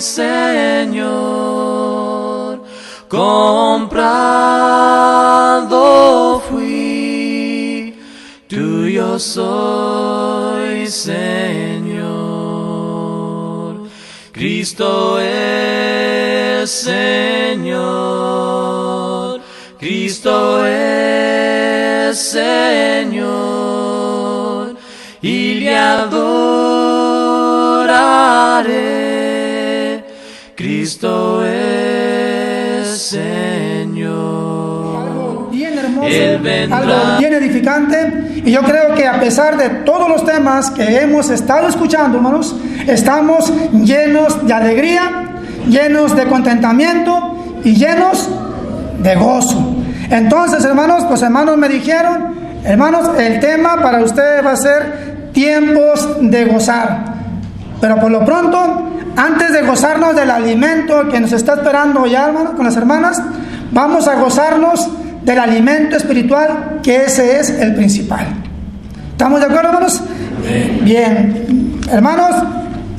Señor, comprado fui, tuyo soy, Señor. Cristo es Señor, Cristo es Señor, y le adoraré. Cristo es Señor. Algo bien hermoso, Él vendrá. algo bien edificante. Y yo creo que a pesar de todos los temas que hemos estado escuchando, hermanos, estamos llenos de alegría, llenos de contentamiento y llenos de gozo. Entonces, hermanos, los hermanos me dijeron, hermanos, el tema para ustedes va a ser tiempos de gozar. Pero por lo pronto, antes de gozarnos del alimento que nos está esperando ya, hermanos, con las hermanas, vamos a gozarnos del alimento espiritual, que ese es el principal. ¿Estamos de acuerdo, hermanos? Bien. Hermanos,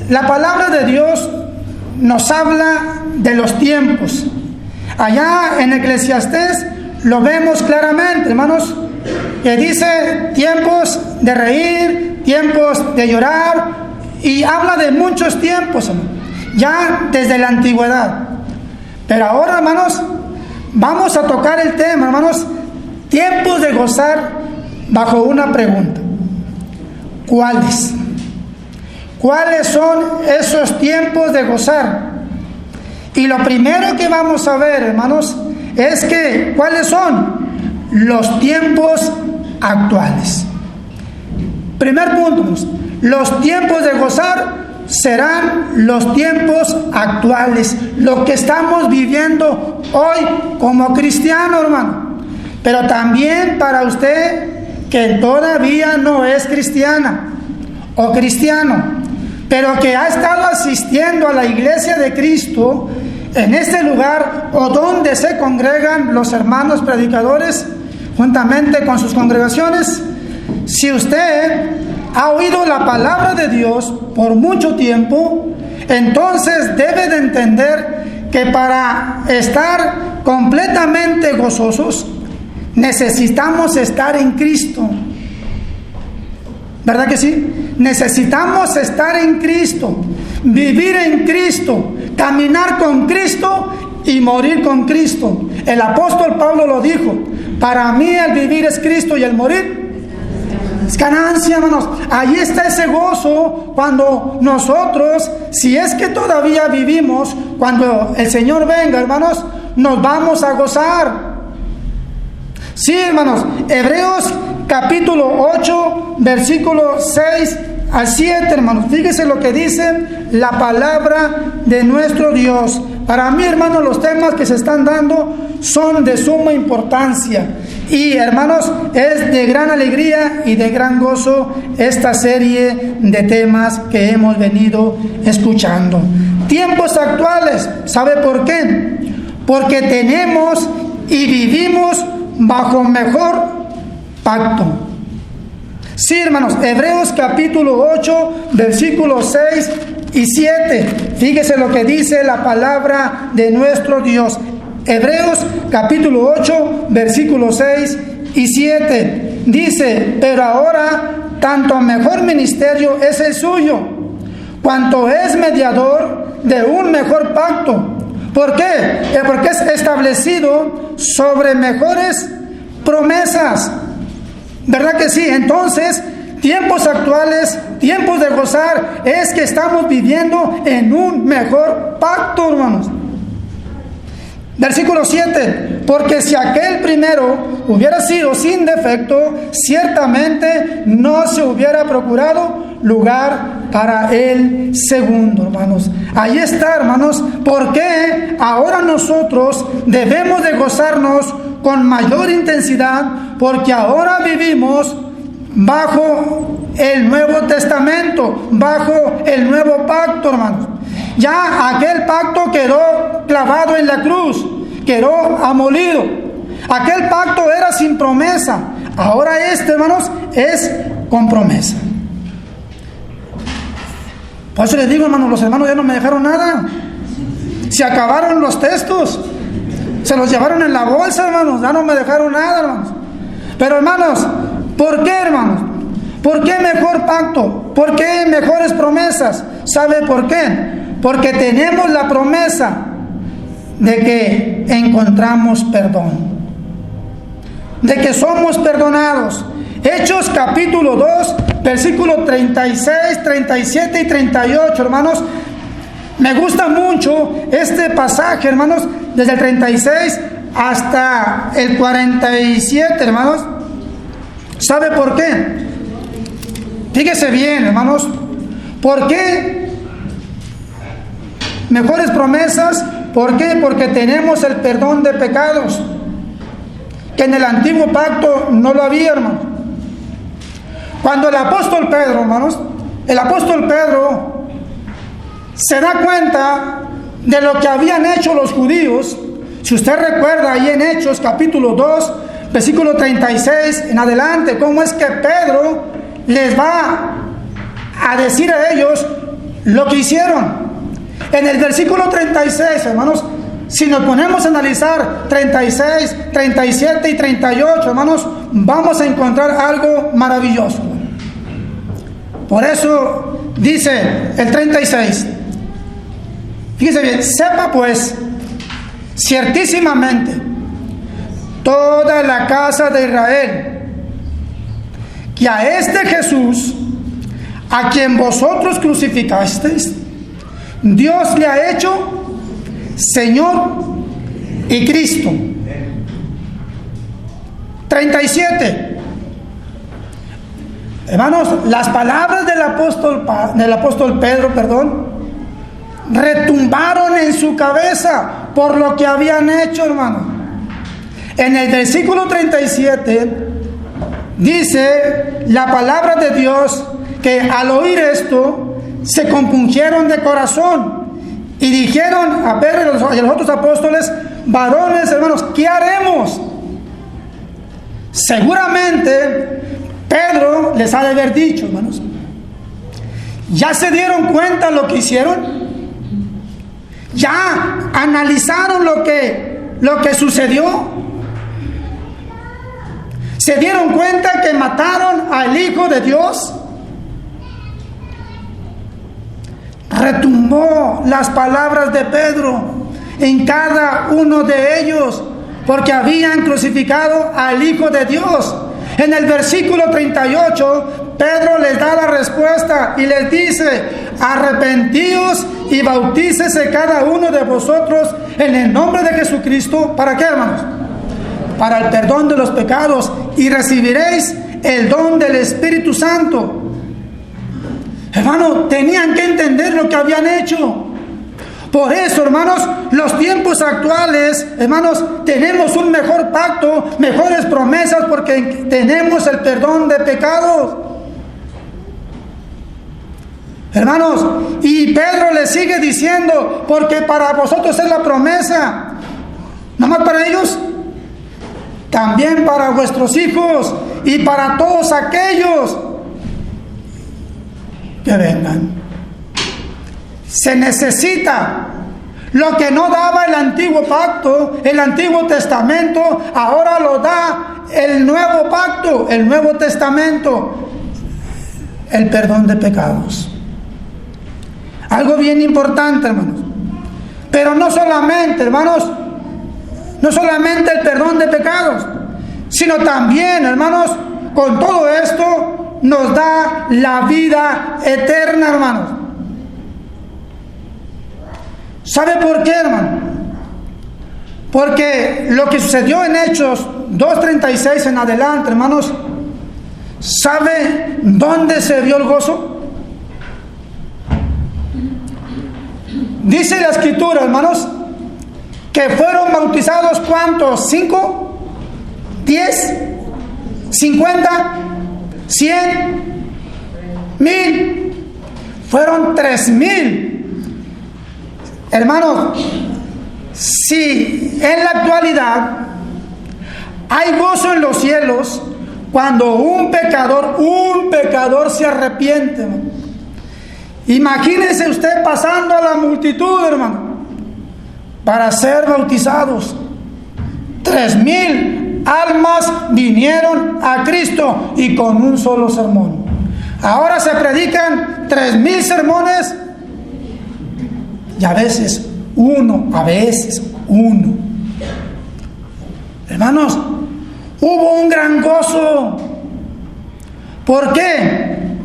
la palabra de Dios nos habla de los tiempos. Allá en Eclesiastés lo vemos claramente, hermanos, que dice tiempos de reír, tiempos de llorar, y habla de muchos tiempos, hermanos, ya desde la antigüedad. Pero ahora, hermanos, vamos a tocar el tema, hermanos, tiempos de gozar, bajo una pregunta: ¿cuáles? ¿Cuáles son esos tiempos de gozar? Y lo primero que vamos a ver, hermanos, es que ¿cuáles son? Los tiempos actuales. Primer punto, los tiempos de gozar serán los tiempos actuales, lo que estamos viviendo hoy como cristiano, hermano. Pero también para usted que todavía no es cristiana o cristiano, pero que ha estado asistiendo a la iglesia de Cristo, en este lugar o donde se congregan los hermanos predicadores juntamente con sus congregaciones. Si usted ha oído la palabra de Dios por mucho tiempo, entonces debe de entender que para estar completamente gozosos necesitamos estar en Cristo. ¿Verdad que sí? Necesitamos estar en Cristo, vivir en Cristo, caminar con Cristo y morir con Cristo. El apóstol Pablo lo dijo: para mí el vivir es Cristo y el morir es ganancia, hermanos. Ahí está ese gozo cuando nosotros, si es que todavía vivimos, cuando el Señor venga, hermanos, nos vamos a gozar. Sí, hermanos, Hebreos capítulo 8, versículo 6 al 7, hermanos. Fíjese lo que dice la palabra de nuestro Dios. Para mí, hermanos, los temas que se están dando son de suma importancia. Y, hermanos, es de gran alegría y de gran gozo esta serie de temas que hemos venido escuchando. Tiempos actuales. ¿Sabe por qué? Porque tenemos y vivimos bajo mejor pacto. Sí, hermanos, Hebreos capítulo 8, versículos 6 y 7. Fíjese lo que dice la palabra de nuestro Dios. Hebreos capítulo 8, versículos 6 y 7. Dice: pero ahora tanto mejor ministerio es el suyo, cuanto es mediador de un mejor pacto. ¿Por qué? Porque es establecido sobre mejores promesas. ¿Verdad que sí? Entonces, tiempos actuales, tiempos de gozar, es que estamos viviendo en un mejor pacto, hermanos. Versículo 7: porque si aquel primero hubiera sido sin defecto, ciertamente no se hubiera procurado lugar para el segundo, hermanos. Ahí está, hermanos, porque ahora nosotros debemos de gozarnos con mayor intensidad, porque ahora vivimos bajo el Nuevo Testamento, bajo el nuevo pacto, hermanos. Ya aquel pacto quedó clavado en la cruz, quedó amolido. Aquel pacto era sin promesa. Ahora hermanos, es con promesa. Por eso les digo, hermanos, los hermanos ya no me dejaron nada. Se acabaron los textos. Se los llevaron en la bolsa, hermanos. Ya no me dejaron nada, hermanos. Pero, hermanos, ¿por qué, hermanos? ¿Por qué mejor pacto? ¿Por qué mejores promesas? ¿Sabe por qué? Porque tenemos la promesa de que encontramos perdón, de que somos perdonados. Hechos capítulo 2, versículo 36, 37 y 38, hermanos. Me gusta mucho este pasaje, hermanos, desde el 36 hasta el 47, hermanos. ¿Sabe por qué? Fíjese bien, hermanos. ¿Por qué mejores promesas? ¿Por qué? Porque tenemos el perdón de pecados, que en el antiguo pacto no lo había, hermanos. Cuando el apóstol Pedro, hermanos, el apóstol Pedro se da cuenta de lo que habían hecho los judíos. Si usted recuerda ahí en Hechos capítulo 2, versículo 36 en adelante, cómo es que Pedro les va a decir a ellos lo que hicieron. En el versículo 36, hermanos, si nos ponemos a analizar 36, 37 y 38, hermanos, vamos a encontrar algo maravilloso. Por eso dice el 36, fíjese bien: sepa pues ciertísimamente toda la casa de Israel que a este Jesús, a quien vosotros crucificasteis, Dios le ha hecho Señor y Cristo. 37. Hermanos, las palabras del apóstol Pedro, retumbaron en su cabeza por lo que habían hecho, hermano. En el versículo 37 dice la palabra de Dios que al oír esto se compungieron de corazón y dijeron a Pedro y a los otros apóstoles: varones, hermanos, ¿qué haremos? Seguramente Pedro les ha de haber dicho, hermanos: ¿ya se dieron cuenta lo que hicieron? ¿Ya analizaron lo que sucedió? ¿Se dieron cuenta que mataron al Hijo de Dios? Retumbó las palabras de Pedro en cada uno de ellos, porque habían crucificado al Hijo de Dios. En el versículo 38, Pedro les da la respuesta y les dice: arrepentíos y bautícese cada uno de vosotros en el nombre de Jesucristo. ¿Para qué, hermanos? Para el perdón de los pecados, y recibiréis el don del Espíritu Santo. Hermanos, tenían que entender lo que habían hecho. Por eso, hermanos, los tiempos actuales, hermanos, tenemos un mejor pacto, mejores promesas, porque tenemos el perdón de pecados. Hermanos, y Pedro le sigue diciendo: porque para vosotros es la promesa, no más para ellos, también para vuestros hijos y para todos aquellos que vengan. Se necesita lo que no daba el antiguo pacto, el Antiguo Testamento, ahora lo da el nuevo pacto, el Nuevo Testamento, el perdón de pecados. Algo bien importante, hermanos. Pero no solamente, hermanos, no solamente el perdón de pecados, sino también, hermanos, con todo esto nos da la vida eterna, hermanos. ¿Sabe por qué, hermano? Porque lo que sucedió en Hechos 2:36 en adelante, hermanos, ¿sabe dónde se vio el gozo? Dice la Escritura, hermanos, que fueron bautizados, ¿cuántos? ¿5? ¿10? ¿50? ¿100? ¿1000? Fueron 3000. Hermanos, si en la actualidad hay gozo en los cielos cuando un pecador se arrepiente, hermano. Imagínese usted pasando a la multitud, hermano, para ser bautizados. 3,000 almas vinieron a Cristo y con un solo sermón. Ahora se predican 3,000 sermones y a veces uno. Hermanos, hubo un gran gozo. ¿Por qué?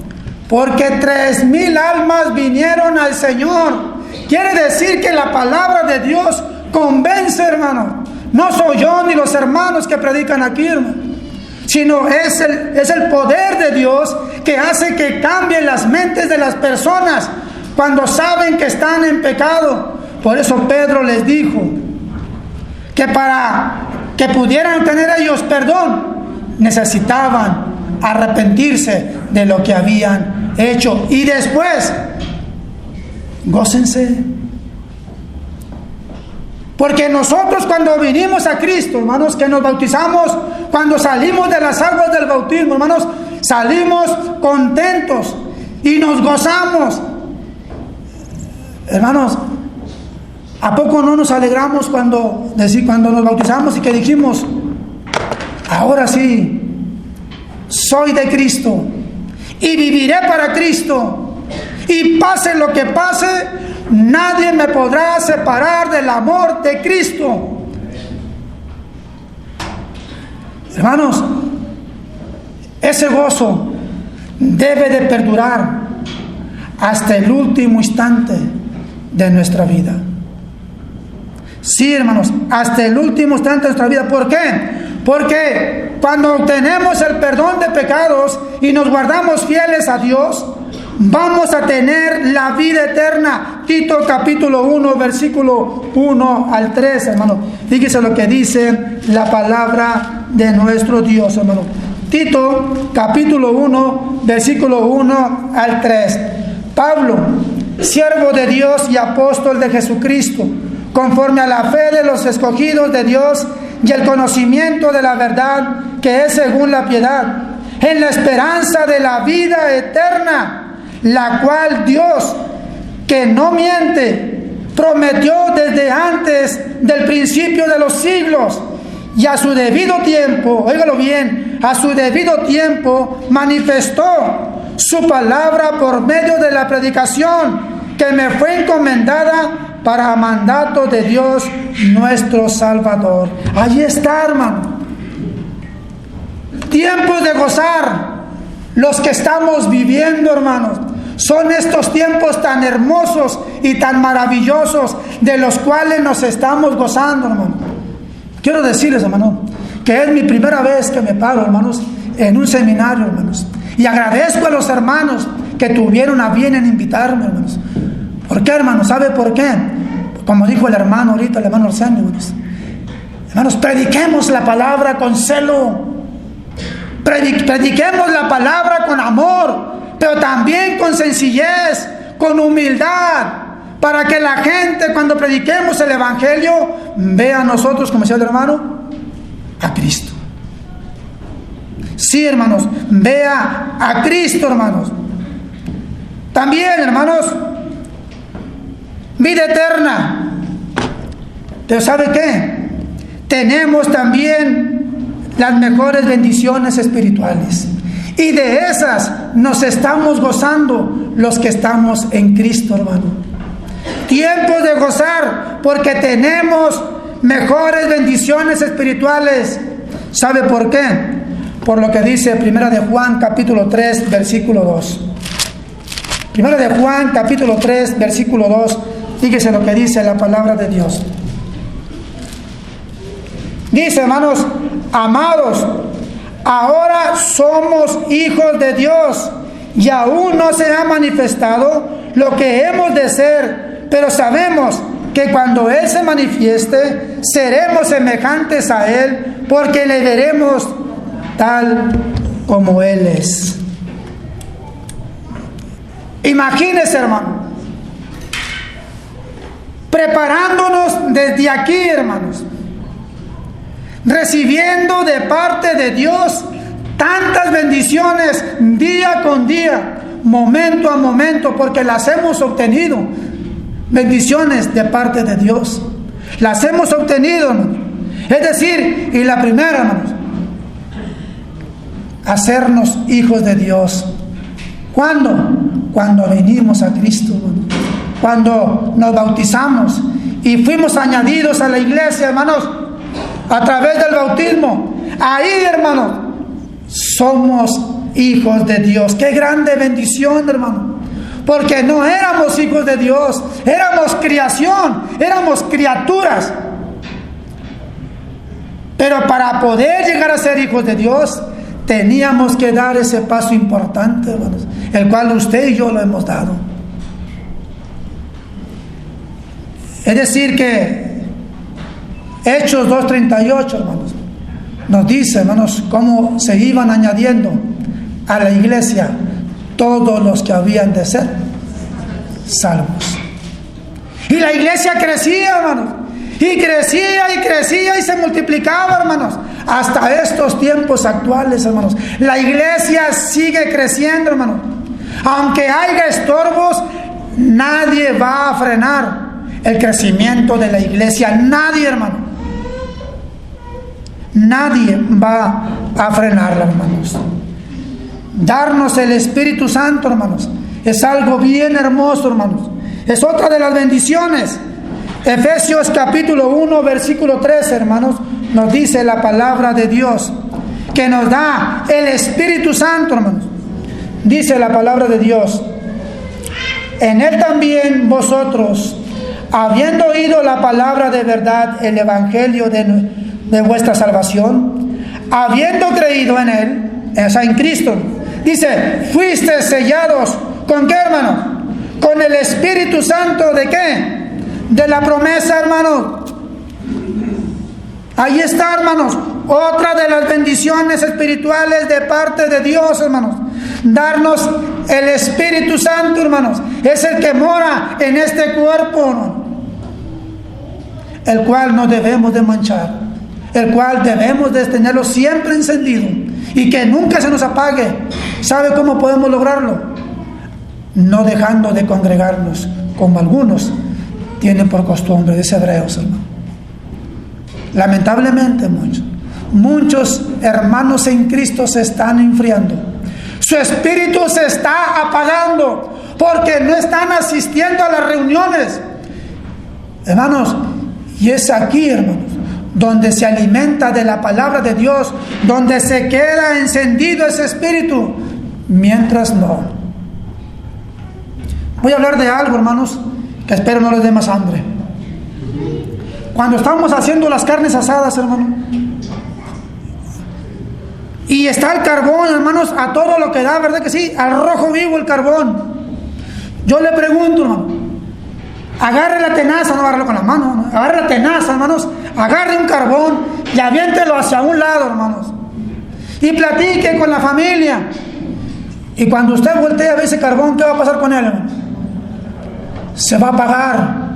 Porque 3,000 almas vinieron al Señor. Quiere decir que la palabra de Dios convence, hermano. No soy yo ni los hermanos que predican aquí, hermano, sino es el poder de Dios que hace que cambien las mentes de las personas cuando saben que están en pecado. Por eso Pedro les dijo que para que pudieran tener ellos perdón, necesitaban arrepentirse de lo que habían hecho. Y después, gócense. Porque nosotros cuando vinimos a Cristo, hermanos, que nos bautizamos, cuando salimos de las aguas del bautismo, hermanos, salimos contentos y nos gozamos. Hermanos, ¿a poco no nos alegramos cuando nos bautizamos y que dijimos, ahora sí, soy de Cristo y viviré para Cristo, y pase lo que pase, nadie me podrá separar del amor de Cristo? Hermanos, ese gozo debe de perdurar hasta el último instante de nuestra vida. Sí, hermanos, hasta el último instante de nuestra vida. ¿Por qué? Porque cuando obtenemos el perdón de pecados y nos guardamos fieles a Dios, vamos a tener la vida eterna. Tito capítulo 1, versículo 1 al 3, hermano. Fíjese lo que dice la palabra de nuestro Dios, hermano. Tito capítulo 1, versículo 1 al 3. Pablo, siervo de Dios y apóstol de Jesucristo, conforme a la fe de los escogidos de Dios y el conocimiento de la verdad que es según la piedad, en la esperanza de la vida eterna, la cual Dios, que no miente, prometió desde antes del principio de los siglos, y a su debido tiempo, óigalo bien, a su debido tiempo manifestó su palabra por medio de la predicación que me fue encomendada para mandato de Dios nuestro Salvador. Allí está, hermano. Tiempos de gozar, los que estamos viviendo, hermanos. Son estos tiempos tan hermosos y tan maravillosos de los cuales nos estamos gozando, hermano. Quiero decirles, hermano, que es mi primera vez que me paro, hermanos, en un seminario, hermanos. Y agradezco a los hermanos que tuvieron a bien en invitarme, hermanos. ¿Por qué, hermanos? ¿Sabe por qué? Como dijo el hermano ahorita, el hermano Arsenio, hermanos. Hermanos, prediquemos la palabra con celo. Prediquemos la palabra con amor, pero también con sencillez, con humildad, para que la gente, cuando prediquemos el Evangelio, vea a nosotros, como decía el hermano, a Cristo. Sí, hermanos, vea a Cristo, hermanos. También, hermanos, vida eterna. Pero ¿sabe qué? Tenemos también las mejores bendiciones espirituales. Y de esas nos estamos gozando los que estamos en Cristo, hermano. Tiempos de gozar porque tenemos mejores bendiciones espirituales. ¿Sabe por qué? Por lo que dice Primera de Juan capítulo 3 versículo 2. Primera de Juan capítulo 3 versículo 2. Fíjese lo que dice la palabra de Dios. Dice, hermanos, amados, ahora somos hijos de Dios y aún no se ha manifestado lo que hemos de ser, pero sabemos que cuando Él se manifieste, seremos semejantes a Él, porque le veremos tal como Él es. Imagínense, hermano, preparándonos desde aquí, hermanos, recibiendo de parte de Dios tantas bendiciones día con día, momento a momento, porque las hemos obtenido, bendiciones de parte de Dios. las hemos obtenido, hermanos. Es decir, y la primera, hermanos, hacernos hijos de Dios. ¿Cuándo? Cuando venimos a Cristo, hermanos. Cuando nos bautizamos y fuimos añadidos a la iglesia, hermanos, a través del bautismo. Ahí, hermanos, somos hijos de Dios. ¡Qué grande bendición, hermano! Porque no éramos hijos de Dios, éramos creación, éramos criaturas. Pero para poder llegar a ser hijos de Dios, teníamos que dar ese paso importante, hermanos, el cual usted y yo lo hemos dado. Es decir que Hechos 2:38, hermanos, nos dice, hermanos, cómo se iban añadiendo a la iglesia todos los que habían de ser salvos. Y la iglesia crecía, hermanos, y crecía y crecía y se multiplicaba, hermanos, hasta estos tiempos actuales, hermanos. La iglesia sigue creciendo, hermanos. Aunque haya estorbos, nadie va a frenar el crecimiento de la iglesia. Nadie, hermano. Nadie va a frenarla, hermanos. Darnos el Espíritu Santo, hermanos, es algo bien hermoso, hermanos. Es otra de las bendiciones. Efesios capítulo 1, versículo 13, hermanos, nos dice la palabra de Dios que nos da el Espíritu Santo, hermanos. Dice la palabra de Dios: en él también vosotros, habiendo oído la palabra de verdad, el evangelio de vuestra salvación, habiendo creído en él, o sea, en Cristo, dice, fuiste sellados, ¿con qué, hermano? Con el Espíritu Santo, ¿de qué? De la promesa, hermanos. Ahí está, hermanos, otra de las bendiciones espirituales de parte de Dios, hermanos. Darnos el Espíritu Santo, hermanos. Es el que mora en este cuerpo, hermanos, el cual no debemos de manchar, el cual debemos de tenerlo siempre encendido y que nunca se nos apague. ¿Sabe cómo podemos lograrlo? No dejando de congregarnos, como algunos tienen por costumbre, dice Hebreos, hermano. Lamentablemente muchos hermanos en Cristo se están enfriando. Su espíritu se está apagando porque no están asistiendo a las reuniones, hermanos. Y es aquí, hermanos, donde se alimenta de la palabra de Dios, donde se queda encendido ese espíritu, mientras no. Voy a hablar de algo, hermanos, que espero no les dé más hambre. Cuando estamos haciendo las carnes asadas, hermano, y está el carbón, hermanos, a todo lo que da, ¿verdad que sí? Al rojo vivo el carbón. Yo le pregunto, hermano, agarre la tenaza, no agarre con la mano, ¿no? Agarre la tenaza, hermanos, agarre un carbón y aviéntelo hacia un lado, hermanos, y platique con la familia. Y cuando usted voltee a ver ese carbón, ¿qué va a pasar con él, hermano? Se va a apagar.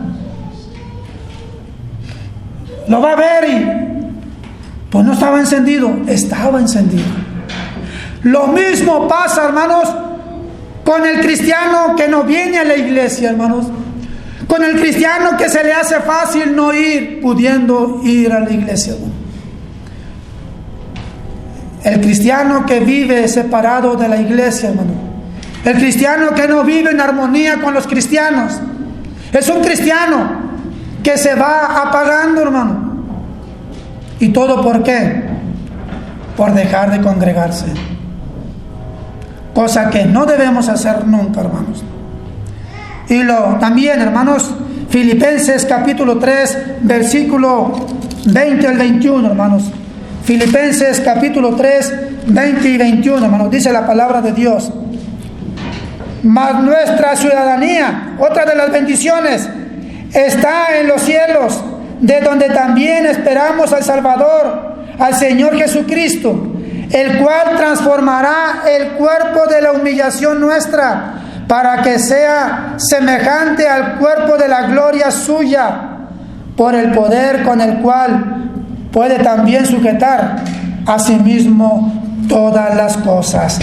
Lo va a ver y pues no estaba encendido. Estaba encendido. Lo mismo pasa, hermanos, con el cristiano que no viene a la iglesia, hermanos. Con el cristiano que se le hace fácil no ir, pudiendo ir a la iglesia, hermano. El cristiano que vive separado de la iglesia, hermano. El cristiano que no vive en armonía con los cristianos. Es un cristiano que se va apagando, hermano. ¿Y todo por qué? Por dejar de congregarse. Cosa que no debemos hacer nunca, hermanos. Y también, hermanos, Filipenses capítulo 3, versículo 20 al 21, hermanos. Filipenses capítulo 3, 20 y 21, hermanos. Dice la palabra de Dios: mas nuestra ciudadanía, otra de las bendiciones, está en los cielos, de donde también esperamos al Salvador, al Señor Jesucristo, el cual transformará el cuerpo de la humillación nuestra, para que sea semejante al cuerpo de la gloria suya, por el poder con el cual puede también sujetar a sí mismo todas las cosas.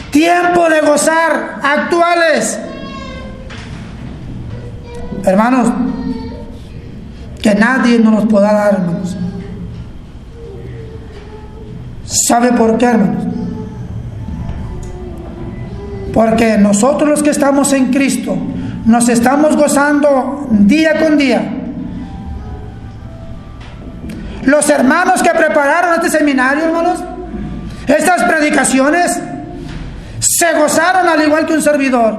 Tiempo de gozar actuales. Hermanos, que nadie nos los podrá dar, hermanos. ¿Sabe por qué, hermanos? Porque nosotros los que estamos en Cristo nos estamos gozando día con día. Los hermanos que prepararon este seminario, hermanos, estas predicaciones, se gozaron al igual que un servidor.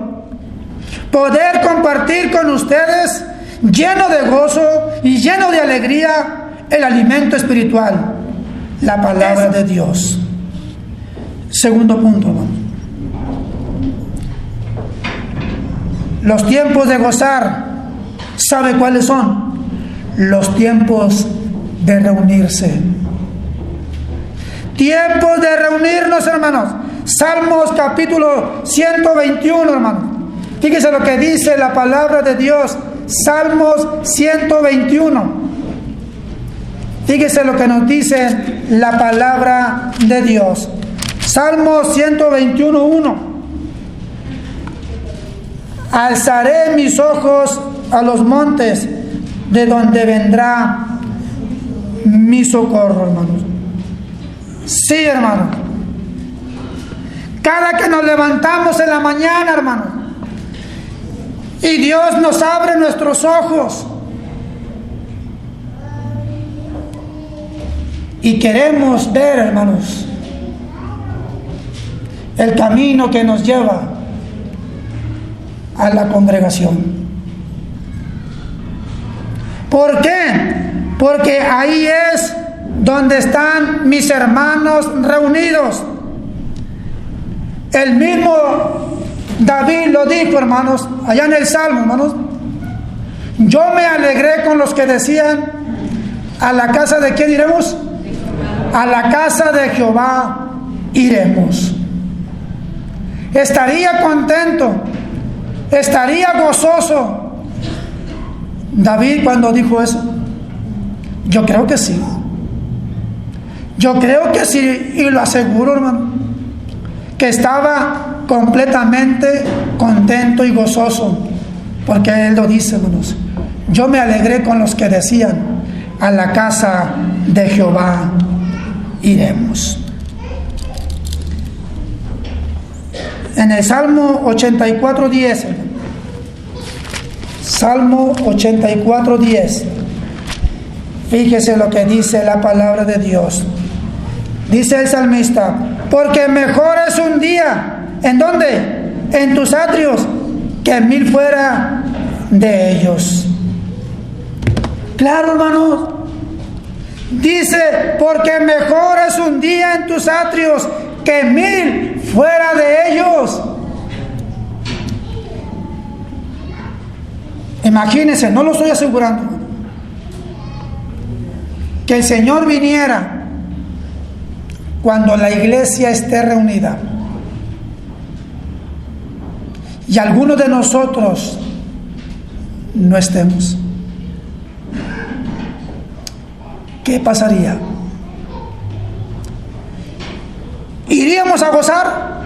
Poder compartir con ustedes, lleno de gozo y lleno de alegría, el alimento espiritual, la palabra de Dios. Segundo punto, hermanos. Los tiempos de gozar, ¿sabe cuáles son? Los tiempos de reunirse. Tiempos de reunirnos, hermanos. Salmos capítulo 121, hermanos. Fíjese lo que dice la palabra de Dios. Salmos 121. Fíjese lo que nos dice la palabra de Dios. Salmos 121, 1. Alzaré mis ojos a los montes, de donde vendrá mi socorro, hermanos. Sí, hermanos. Cada que nos levantamos en la mañana, hermanos, y Dios nos abre nuestros ojos y queremos ver, hermanos, el camino que nos lleva a la congregación. ¿Por qué? Porque ahí es donde están mis hermanos reunidos. El mismo David lo dijo, hermanos, allá en el Salmo, hermanos. Yo me alegré con los que decían: ¿a la casa de quién iremos? A la casa de Jehová iremos. Estaría contento, estaría gozoso David cuando dijo eso. Yo creo que sí. Yo creo que sí, y lo aseguro, hermano, que estaba completamente contento y gozoso, porque él lo dice, hermanos. Yo me alegré con los que decían: a la casa de Jehová iremos. En el Salmo 84:10, Salmo 84:10, fíjese lo que dice la palabra de Dios. Dice el salmista: porque mejor es un día, ¿en dónde? En tus atrios, que 1000 fuera de ellos. Claro, hermanos. Dice: porque mejor es un día en tus atrios, que 1000 fuera de ellos. Imagínense, no lo estoy asegurando, que el Señor viniera cuando la iglesia esté reunida y algunos de nosotros no estemos. ¿Qué pasaría? ¿Iríamos a gozar?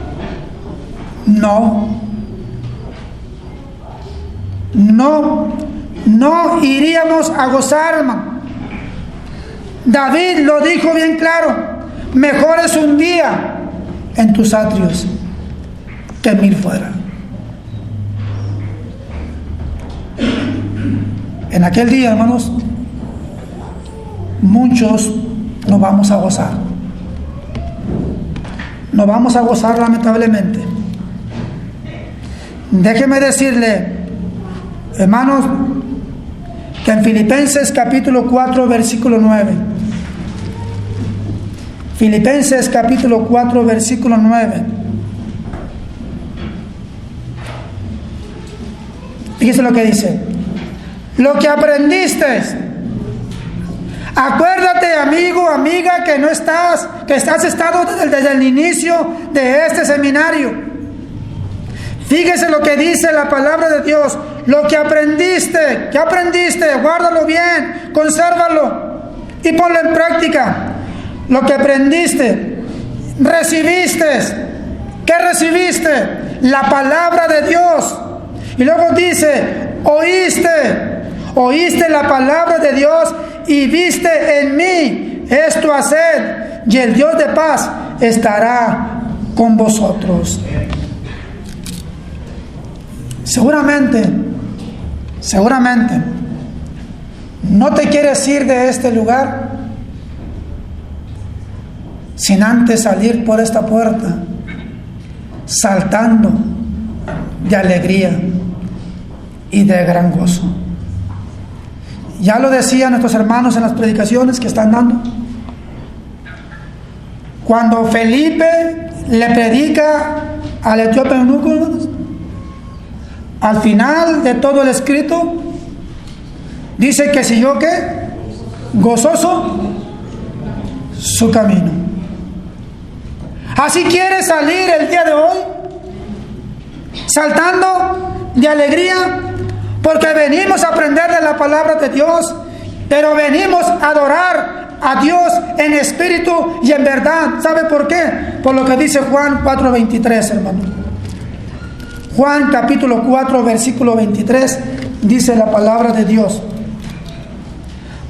No iríamos a gozar, hermano. David lo dijo bien claro: mejor es un día en tus atrios que 1000 fuera. En aquel día, hermanos, muchos nos vamos a gozar. Nos vamos a gozar, lamentablemente. Déjeme decirle, hermanos, que en Filipenses capítulo 4, versículo 9. Filipenses capítulo 4, versículo 9. Fíjese lo que dice: lo que aprendiste. Acuérdate, amigo, amiga, que has estado desde el inicio de este seminario. Fíjese lo que dice la palabra de Dios. Lo que aprendiste, ¿qué aprendiste? Guárdalo bien, consérvalo y ponlo en práctica. Lo que aprendiste, recibiste. ¿Qué recibiste? La palabra de Dios. Y luego dice: oíste oíste la palabra de Dios y viste en mí esto hacer, y el Dios de paz estará con vosotros. Seguramente, no te quieres ir de este lugar sin antes salir por esta puerta, saltando de alegría y de gran gozo. Ya lo decían nuestros hermanos en las predicaciones que están dando. Cuando Felipe le predica al etíope eunuco, al final de todo el escrito, dice que siguió ¿qué? Gozoso su camino. Así quiere salir el día de hoy, saltando de alegría, porque venimos a aprender de la palabra de Dios, pero venimos a adorar a Dios en espíritu y en verdad. ¿Sabe por qué? Por lo que dice Juan 4:23, hermano. Juan capítulo 4, versículo 23, dice la palabra de Dios: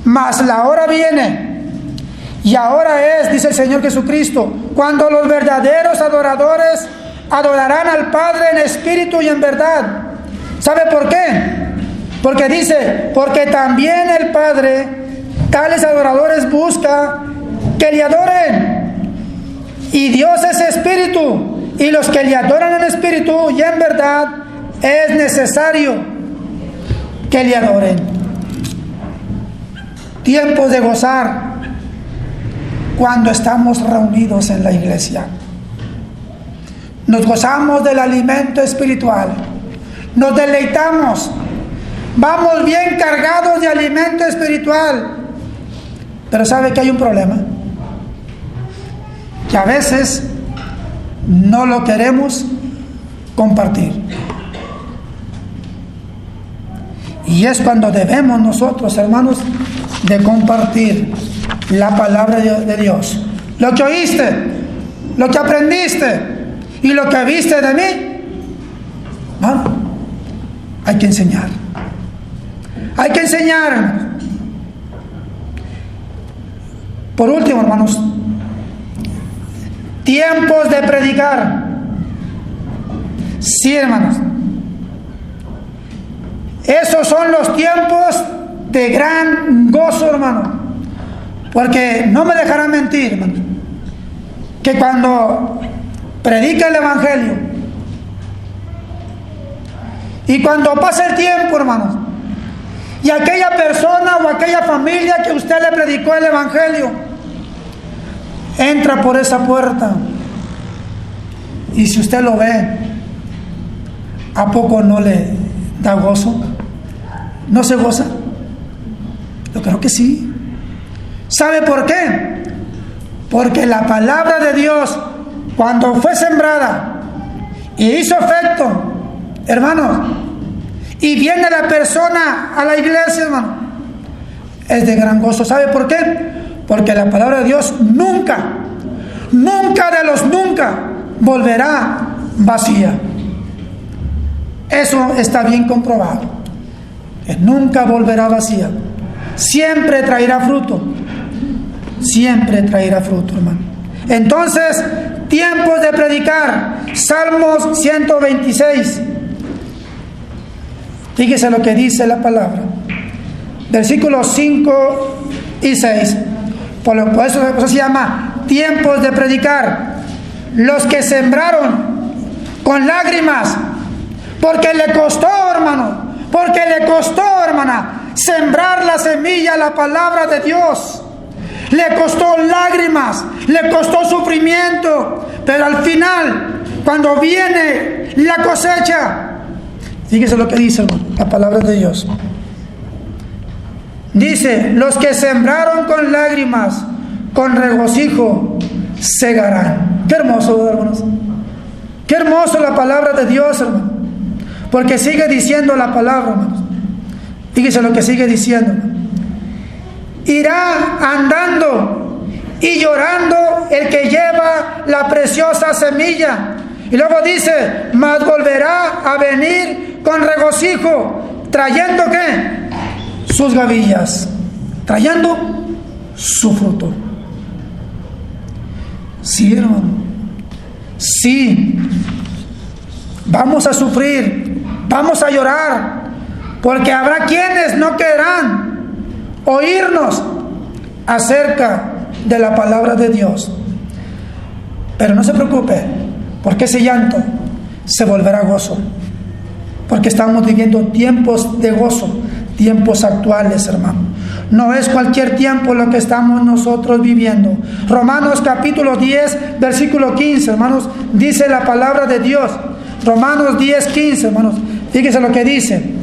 mas la hora viene, y ahora es, dice el Señor Jesucristo, cuando los verdaderos adoradores adorarán al Padre en espíritu y en verdad. ¿Sabe por qué? Porque dice, porque también el Padre tales adoradores busca que le adoren. Y Dios es espíritu, y los que le adoran en espíritu y en verdad es necesario que le adoren. Tiempos de gozar cuando estamos reunidos en la iglesia. Nos gozamos del alimento espiritual, nos deleitamos, vamos bien cargados de alimento espiritual. Pero ¿sabe que hay un problema? Que a veces no lo queremos compartir. Y es cuando debemos nosotros, hermanos, de compartir la palabra de Dios. Lo que oíste, lo que aprendiste y lo que viste de mí, ¿no? Hay que enseñar. Hay que enseñar. Por último, hermanos, tiempos de predicar. Sí, hermanos. Esos son los tiempos de gran gozo, hermano. Porque no me dejarán mentir, hermano, que cuando predica el Evangelio y cuando pasa el tiempo, hermanos, y aquella persona o aquella familia que usted le predicó el Evangelio entra por esa puerta, y si usted lo ve, ¿a poco no le da gozo? ¿No se goza? Yo creo que sí. ¿Sabe por qué? Porque la palabra de Dios, cuando fue sembrada y hizo efecto, hermanos, y viene la persona a la iglesia, hermano, es de gran gozo. ¿Sabe por qué? Porque la palabra de Dios nunca de los nunca volverá vacía. Eso está bien comprobado, que nunca volverá vacía. Siempre traerá fruto. Siempre traerá fruto, hermano. Entonces, tiempos de predicar. Salmos 126. Fíjese lo que dice la palabra. Versículos 5 y 6. Por eso se llama tiempos de predicar. Los que sembraron con lágrimas, porque le costó, hermano, porque le costó, hermana, sembrar la semilla, la palabra de Dios. Le costó lágrimas, le costó sufrimiento, pero al final, cuando viene la cosecha, fíjese lo que dice, hermano, la palabra de Dios. Dice, los que sembraron con lágrimas, con regocijo, segarán. Qué hermoso, hermanos. Qué hermoso la palabra de Dios, hermano. Porque sigue diciendo la palabra, hermanos. Fíjese lo que sigue diciendo. Irá andando y llorando el que lleva la preciosa semilla. Y luego dice, mas volverá a venir con regocijo, trayendo ¿qué? sus gavillas, trayendo su fruto. Sí, hermano. Sí. Vamos a sufrir, vamos a llorar, porque habrá quienes no querrán oírnos acerca de la palabra de Dios. Pero no se preocupe, porque ese llanto se volverá gozo, porque estamos viviendo tiempos de gozo, tiempos actuales, hermano. No es cualquier tiempo lo que estamos nosotros viviendo. Romanos capítulo 10, versículo 15, hermanos, dice la palabra de Dios. Romanos 10, 15, hermanos, fíjense lo que dice.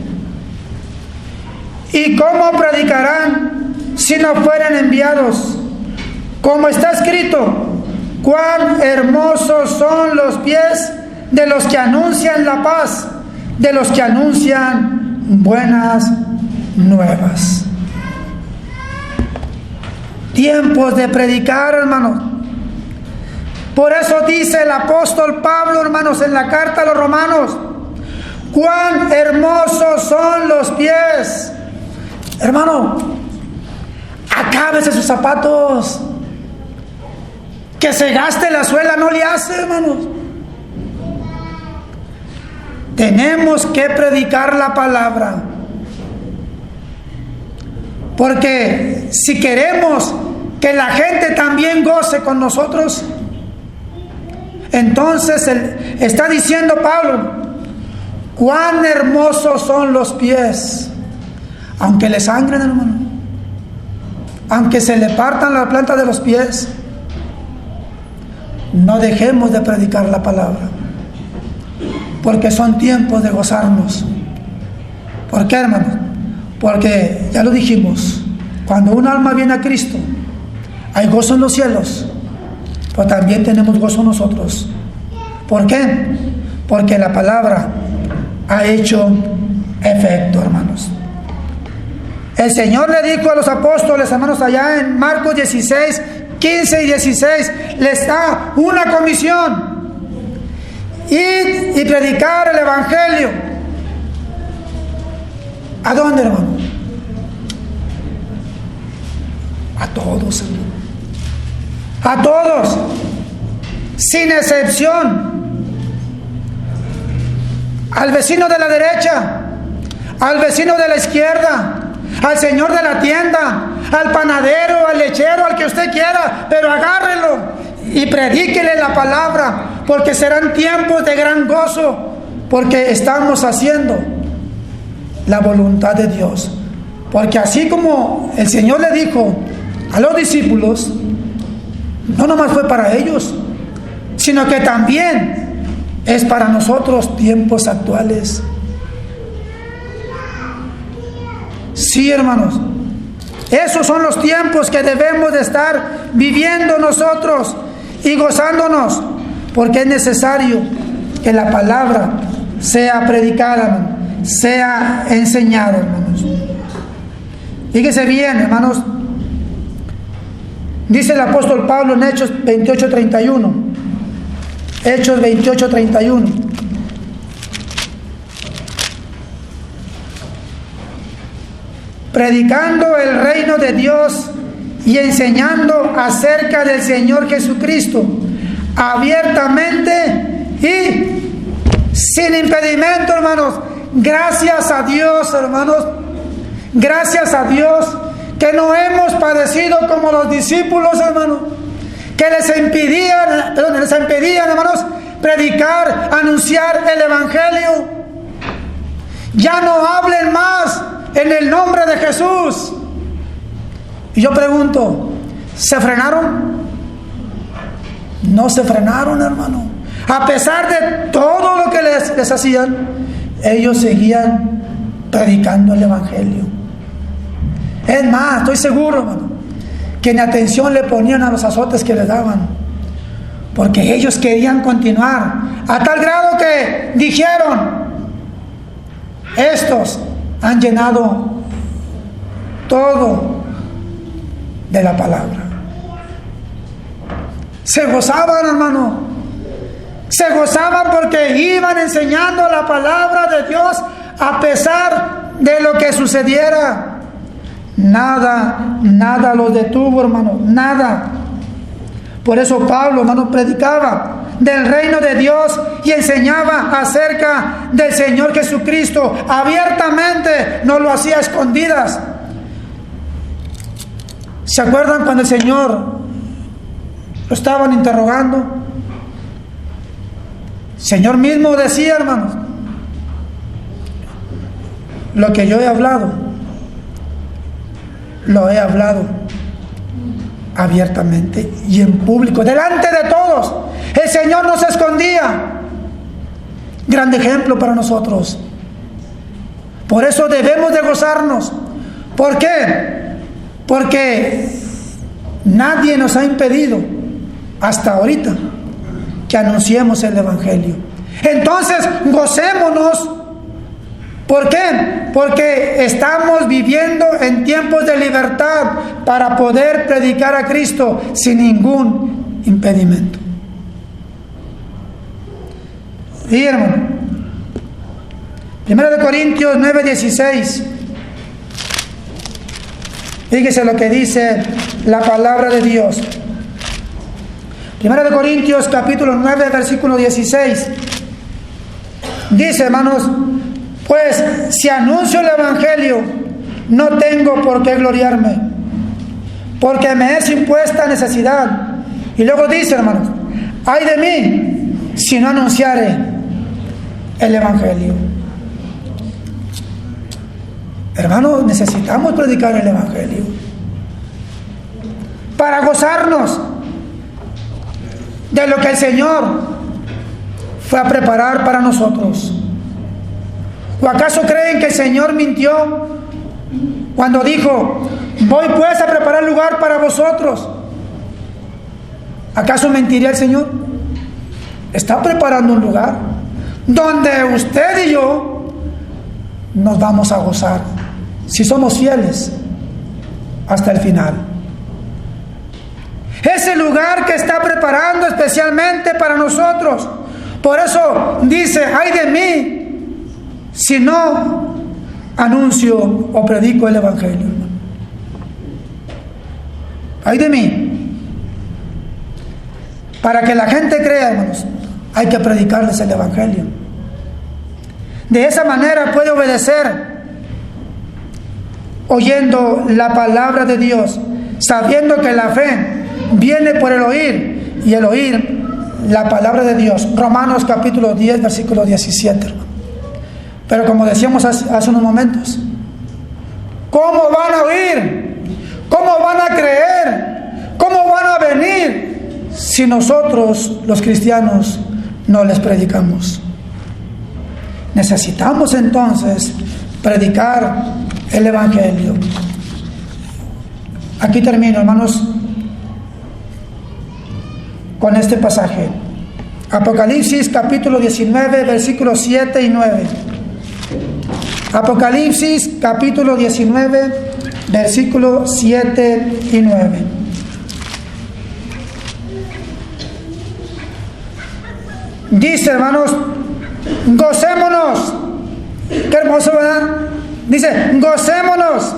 ¿Y cómo predicarán si no fueren enviados? Como está escrito, cuán hermosos son los pies de los que anuncian la paz, de los que anuncian buenas nuevas. Tiempos de predicar, hermanos. Por eso dice el apóstol Pablo, hermanos, en la carta a los Romanos, cuán hermosos son los pies. Hermano, acábese sus zapatos. Que se gaste la suela no le hace, hermanos. Tenemos que predicar la palabra. Porque si queremos que la gente también goce con nosotros, entonces está diciendo Pablo, cuán hermosos son los pies, aunque le sangren, hermano, aunque se le partan la planta de los pies, no dejemos de predicar la palabra, porque son tiempos de gozarnos. ¿Por qué, hermano? Porque ya lo dijimos, cuando un alma viene a Cristo, hay gozo en los cielos, pero también tenemos gozo nosotros. ¿Por qué? Porque la palabra ha hecho efecto, hermanos. El Señor le dijo a los apóstoles, hermanos, allá en Marcos 16, 15 y 16, les da una comisión: id y predicar el Evangelio. ¿A dónde, hermano? A todos, hermano. A todos, sin excepción. Al vecino de la derecha, al vecino de la izquierda, al señor de la tienda, al panadero, al lechero, al que usted quiera, pero agárrelo y predíquele la palabra, porque serán tiempos de gran gozo, porque estamos haciendo la voluntad de Dios. Porque así como el Señor le dijo a los discípulos, no nomás fue para ellos, sino que también es para nosotros tiempos actuales. Sí, hermanos, esos son los tiempos que debemos de estar viviendo nosotros y gozándonos, porque es necesario que la palabra sea predicada, sea enseñada, hermanos. Fíjese bien, hermanos, dice el apóstol Pablo en Hechos 28:31. Hechos 28:31. Predicando el reino de Dios y enseñando acerca del Señor Jesucristo, abiertamente y sin impedimento, hermanos. Gracias a Dios, hermanos. Gracias a Dios que no hemos padecido como los discípulos, hermanos, que les impedían, hermanos, predicar, anunciar el Evangelio. Ya no hablen más en el nombre de Jesús. Y yo pregunto, ¿se frenaron? No se frenaron, hermano. A pesar de todo lo que les hacían, ellos seguían predicando el Evangelio. Es más, estoy seguro, hermano, que ni atención le ponían a los azotes que les daban, porque ellos querían continuar, a tal grado que dijeron: estos han llenado todo de la palabra. Se gozaban, hermano. Se gozaban porque iban enseñando la palabra de Dios a pesar de lo que sucediera. Nada, nada los detuvo, hermano, nada. Por eso Pablo, hermano, predicaba del reino de Dios y enseñaba acerca del Señor Jesucristo abiertamente, no lo hacía a escondidas. ¿Se acuerdan cuando el Señor lo estaban interrogando? El Señor mismo decía, hermanos, lo que yo he hablado, lo he hablado abiertamente y en público, delante de todos. El Señor no se escondía. Gran ejemplo para nosotros. Por eso debemos de gozarnos. ¿Por qué? Porque nadie nos ha impedido hasta ahorita que anunciemos el Evangelio. Entonces, gocémonos. ¿Por qué? Porque estamos viviendo en tiempos de libertad para poder predicar a Cristo sin ningún impedimento. Sí, hermano. 1 Corintios 9:16. Fíjese lo que dice la palabra de Dios. 1 Corintios capítulo 9, versículo 16. Dice, hermanos, pues si anuncio el Evangelio, no tengo por qué gloriarme, porque me es impuesta necesidad. Y luego dice, hermanos, ay de mí si no anunciare el Evangelio. Hermanos, necesitamos predicar el Evangelio para gozarnos de lo que el Señor fue a preparar para nosotros. ¿O acaso creen que el Señor mintió cuando dijo, voy pues a preparar lugar para vosotros? ¿Acaso mentiría el Señor? Está preparando un lugar donde usted y yo nos vamos a gozar, si somos fieles hasta el final. Ese lugar que está preparando especialmente para nosotros. Por eso dice, ay de mí si no anuncio o predico el Evangelio. Ay de mí. Para que la gente crea, hermanos, hay que predicarles el Evangelio. De esa manera puede obedecer, oyendo la palabra de Dios, sabiendo que la fe viene por el oír, y el oír la palabra de Dios. Romanos capítulo 10, versículo 17, hermano. Pero como decíamos hace unos momentos, ¿cómo van a oír? ¿Cómo van a creer? ¿Cómo van a venir si nosotros, los cristianos, no les predicamos? Necesitamos entonces predicar el Evangelio. Aquí termino, hermanos, con este pasaje. Apocalipsis capítulo 19, versículos 7 y 9. Apocalipsis capítulo 19, versículos 7 y 9. Dice, hermanos, gocémonos. Qué hermoso, ¿verdad? Dice, gocémonos.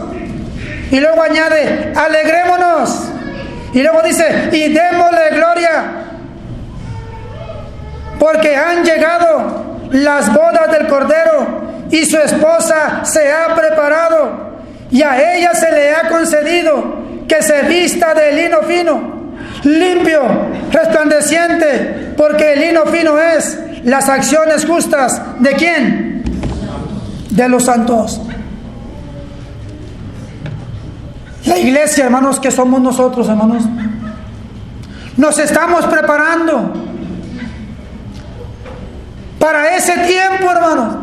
Y luego añade, alegrémonos. Y luego dice, y démosle gloria, porque han llegado las bodas del Cordero, y su esposa se ha preparado, y a ella se le ha concedido que se vista de lino fino, limpio, resplandeciente, porque el lino fino es las acciones justas. ¿De quién? De los santos. La iglesia, hermanos, que somos nosotros, hermanos, nos estamos preparando para ese tiempo, hermanos.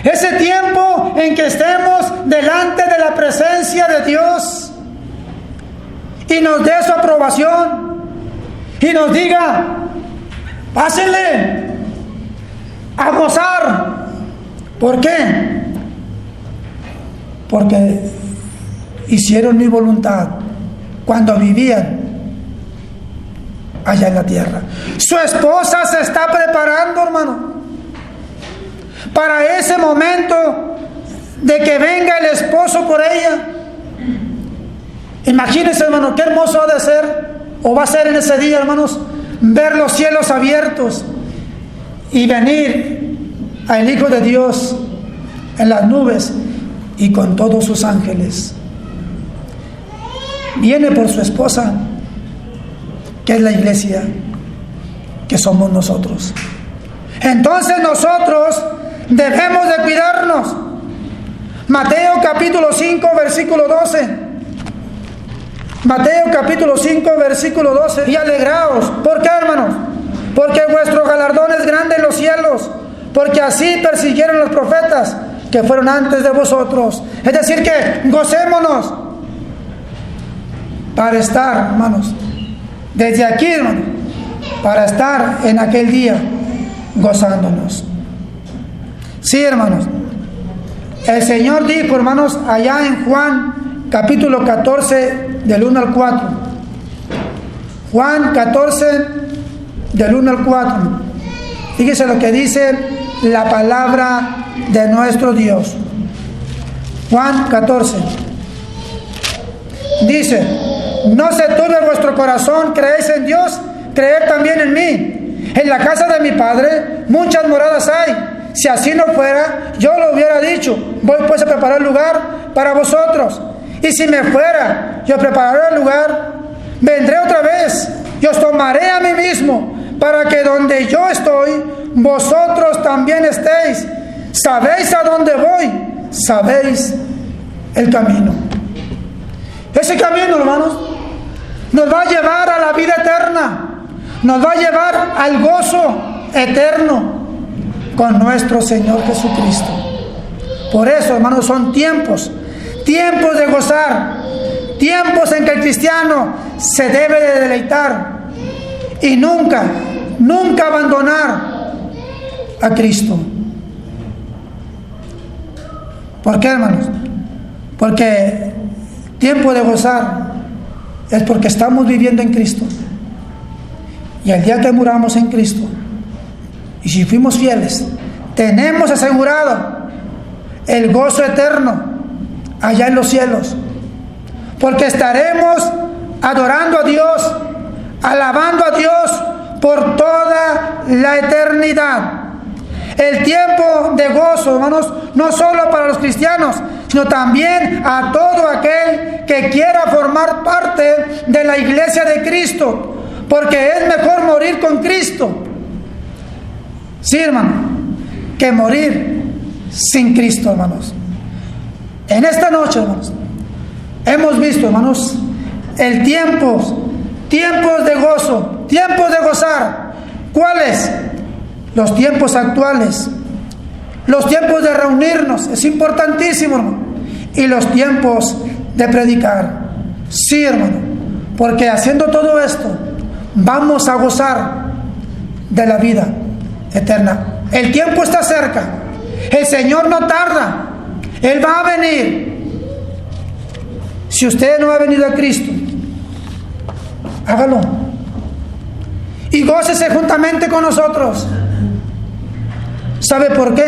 Ese tiempo en que estemos delante de la presencia de Dios y nos dé su aprobación y nos diga, pásenle a gozar. ¿Por qué? Porque hicieron mi voluntad cuando vivían allá en la tierra. Su esposa se está preparando, hermano, para ese momento de que venga el esposo por ella. Imagínense, hermano, qué hermoso ha de ser, o va a ser en ese día, hermanos, ver los cielos abiertos y venir al Hijo de Dios en las nubes y con todos sus ángeles. Viene por su esposa, que es la iglesia, que somos nosotros. Entonces nosotros debemos de cuidarnos. Mateo capítulo 5, versículo 12. Mateo capítulo 5, versículo 12. Y alegraos. ¿Por qué, hermanos? Porque vuestro galardón es grande en los cielos, porque así persiguieron los profetas que fueron antes de vosotros. Es decir, que gocémonos para estar, hermanos, desde aquí, hermanos, para estar en aquel día gozándonos. Sí, hermanos, el Señor dijo, hermanos, allá en Juan capítulo 14 del 1 al 4. Juan 14 del 1 al 4. Fíjese lo que dice la palabra de nuestro Dios. Juan 14 dice: no se turbe vuestro corazón, creéis en Dios, creed también en mí. En la casa de mi Padre muchas moradas hay. Si así no fuera, yo lo hubiera dicho. Voy pues a preparar lugar para vosotros. Y si me fuera, yo prepararé el lugar, vendré otra vez y os tomaré a mí mismo, para que donde yo estoy, vosotros también estéis. Sabéis a dónde voy, sabéis el camino. Ese camino, hermanos, nos va a llevar a la vida eterna, nos va a llevar al gozo eterno con nuestro Señor Jesucristo. Por eso, hermanos, son tiempos de gozar, tiempos en que el cristiano se debe de deleitar y nunca abandonar a Cristo. ¿Por qué, hermanos? Porque tiempo de gozar es porque estamos viviendo en Cristo, y el día que muramos en Cristo, y si fuimos fieles, tenemos asegurado el gozo eterno allá en los cielos, porque estaremos adorando a Dios, alabando a Dios por toda la eternidad. El tiempo de gozo, hermanos, no solo para los cristianos, sino también a todo aquel que quiera formar parte de la iglesia de Cristo, porque es mejor morir con Cristo, sí, hermano, que morir sin Cristo, hermanos. En esta noche, hermanos, hemos visto, hermanos, el tiempos de gozo, tiempos de gozar. ¿Cuáles? Los tiempos actuales, los tiempos de reunirnos, es importantísimo, hermano, y los tiempos de predicar. Sí, hermano, porque haciendo todo esto vamos a gozar de la vida eterna. El tiempo está cerca, el Señor no tarda, Él va a venir. Si usted no ha venido a Cristo, hágalo y gócese juntamente con nosotros. ¿Sabe por qué?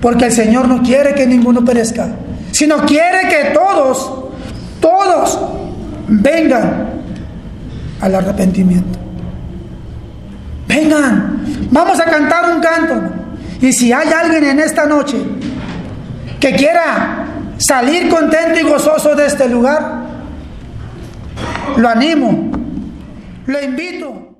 Porque el Señor no quiere que ninguno perezca, sino quiere que todos vengan al arrepentimiento. Vengan, vamos a cantar un canto. Y si hay alguien en esta noche que quiera salir contento y gozoso de este lugar, lo animo, lo invito.